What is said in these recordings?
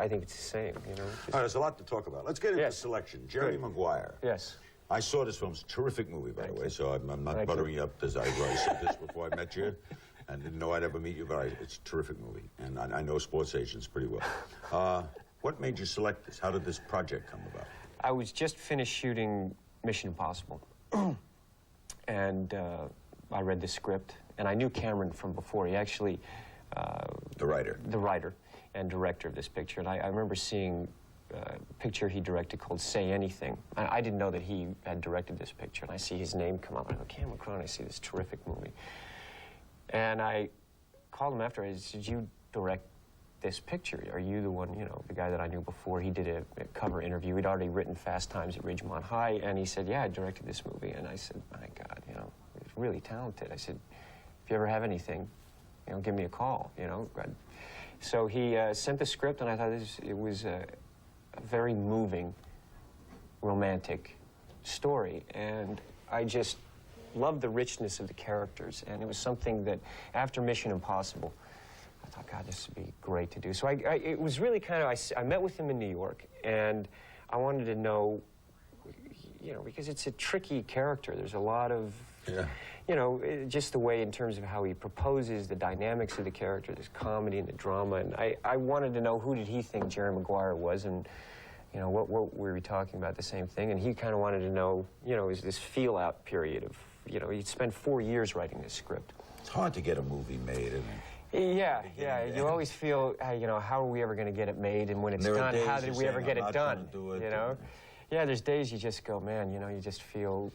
I think it's the same, you know. All right, there's a lot to talk about. Let's get into selection. Jerry Maguire. Yes. I saw this film. It's a terrific movie, by the way, so I'm not buttering you up. I said this before I met you, and didn't know I'd ever meet you, but it's a terrific movie, and I know sports agents pretty well. What made you select this? How did this project come about? I was just finished shooting Mission Impossible, and I read the script, and I knew Cameron from before. He actually... the writer. The writer and director of this picture, and I remember seeing a picture he directed called Say Anything. I didn't know that he had directed this picture, and I see his name come up, and I go, Cameron Crowe, and I see this terrific movie. And I called him after, I said, did you direct this picture? Are you the one, you know, the guy that I knew before? He did a cover interview. He'd already written Fast Times at Ridgemont High, and he said, yeah, I directed this movie. And I said, my God, you know, he's really talented. I said, if you ever have anything, you know, give me a call, you know. So he sent the script, and I thought it was a very moving, romantic story. And I just loved the richness of the characters. And it was something that, after Mission Impossible, I thought, God, this would be great to do. So it was really kind of, I met with him in New York, and I wanted to know, you know, because it's a tricky character. There's a lot of, you know, just the way in terms of how he proposes, the dynamics of the character, there's comedy and the drama. And I wanted to know, who did he think Jerry Maguire was, and, you know, what were we talking about, the same thing? And he kind of wanted to know, you know, is this feel-out period of, you know, he'd spent 4 years writing this script. It's hard to get a movie made, isn't it? Yeah. You always feel, you know, how are we ever going to get it made? And when it's done, how did we ever get it done? You know? Yeah, there's days you just go, man, you know, you just feel,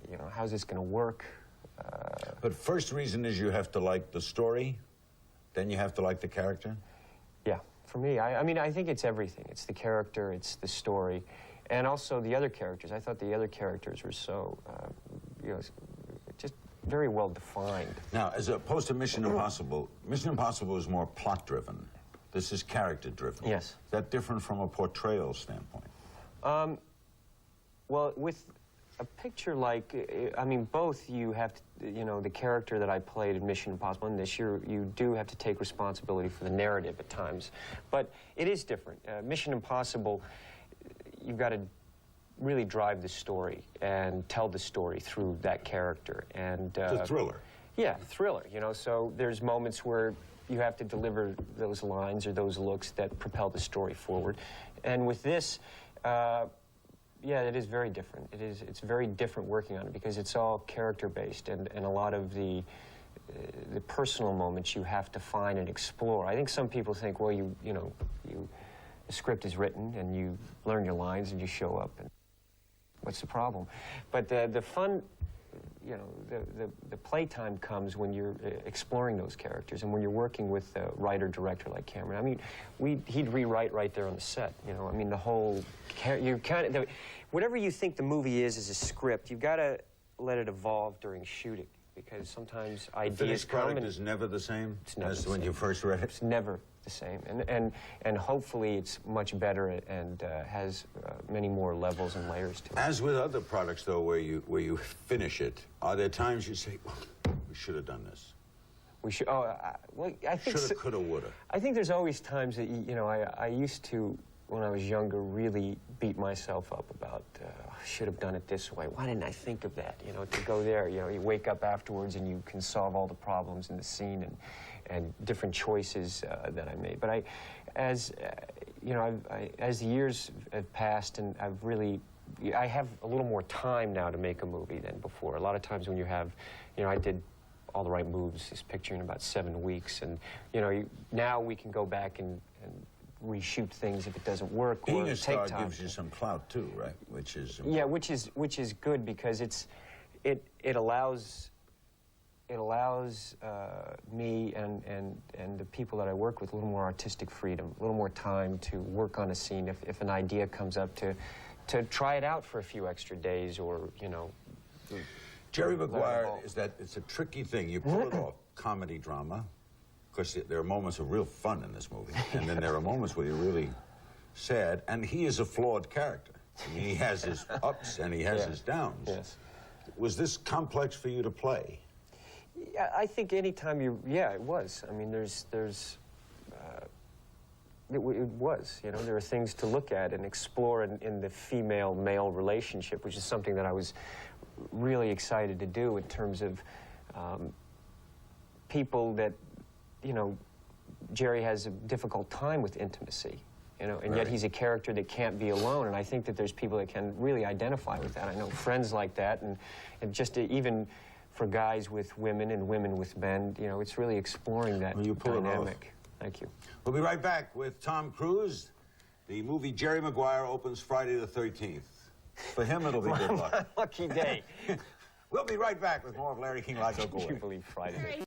you know, how's this going to work? But first reason is you have to like the story, then you have to like the character? Yeah, for me, I mean, I think it's everything. It's the character, it's the story, and also the other characters. I thought the other characters were so, you know, just very well defined. Now, as opposed to Mission Impossible is more plot-driven. This is character-driven. Yes. Is that different from a portrayal standpoint? Well, with a picture like, I mean, both you have to, you know, the character that I played in Mission Impossible, and this year you do have to take responsibility for the narrative at times. But it is different. Mission Impossible, you've got to really drive the story and tell the story through that character. And it's a thriller. Yeah, thriller, you know, so there's moments where you have to deliver those lines or those looks that propel the story forward. And with this, yeah, it is very different. It's very different working on it because it's all character-based, and a lot of the personal moments you have to find and explore. I think some people think, well, you know, the script is written and you learn your lines and you show up, and what's the problem? But the fun, you know, the playtime comes when you're exploring those characters and when you're working with a writer-director like Cameron. I mean, he'd rewrite right there on the set, you know. I mean, the whole, you kind of, whatever you think the movie is as a script, you've got to let it evolve during shooting, because sometimes ideas come. The finished product is never the same as when you first read it? It's never the same, and hopefully it's much better and has many more levels and layers to it. As with other products, though, where you finish it, are there times you say, well, we should have done this? We should. Oh, well, I think shoulda, coulda, woulda. I think there's always times that you know I used to, when I was younger, really beat myself up about I should have done it this way. Why didn't I think of that? You know, to go there. You know, you wake up afterwards and you can solve all the problems in the scene and different choices that I made. But as you know, as the years have passed, and I have a little more time now to make a movie than before. A lot of times when you have, you know, I did All the Right Moves, this picture, in about 7 weeks, and you know, now we can go back and reshoot things if it doesn't work. Being or a star take time. gives you some clout too, right? Which is important. Yeah, which is good, because it allows me and the people that I work with a little more artistic freedom, a little more time to work on a scene if an idea comes up, to try it out for a few extra days, or you know. Jerry Maguire it's a tricky thing. You pull it off, comedy drama. Of course, there are moments of real fun in this movie, and then there are moments where you're really sad, and he is a flawed character. I mean, he has his ups and he has his downs. Yes. Was this complex for you to play? Yeah, I think anytime it was. I mean, it was. You know, there are things to look at and explore in the female-male relationship, which is something that I was really excited to do in terms of people that, you know, Jerry has a difficult time with intimacy, you know, and yet he's a character that can't be alone, and I think that there's people that can really identify with that. I know friends like that, and just even for guys with women and women with men, you know, it's really exploring that dynamic. Thank you. We'll be right back with Tom Cruise. The movie Jerry Maguire opens Friday the 13th. For him, it'll be good luck. Lucky day. We'll be right back with more of Larry King Live. Don't go away. Can you believe Friday?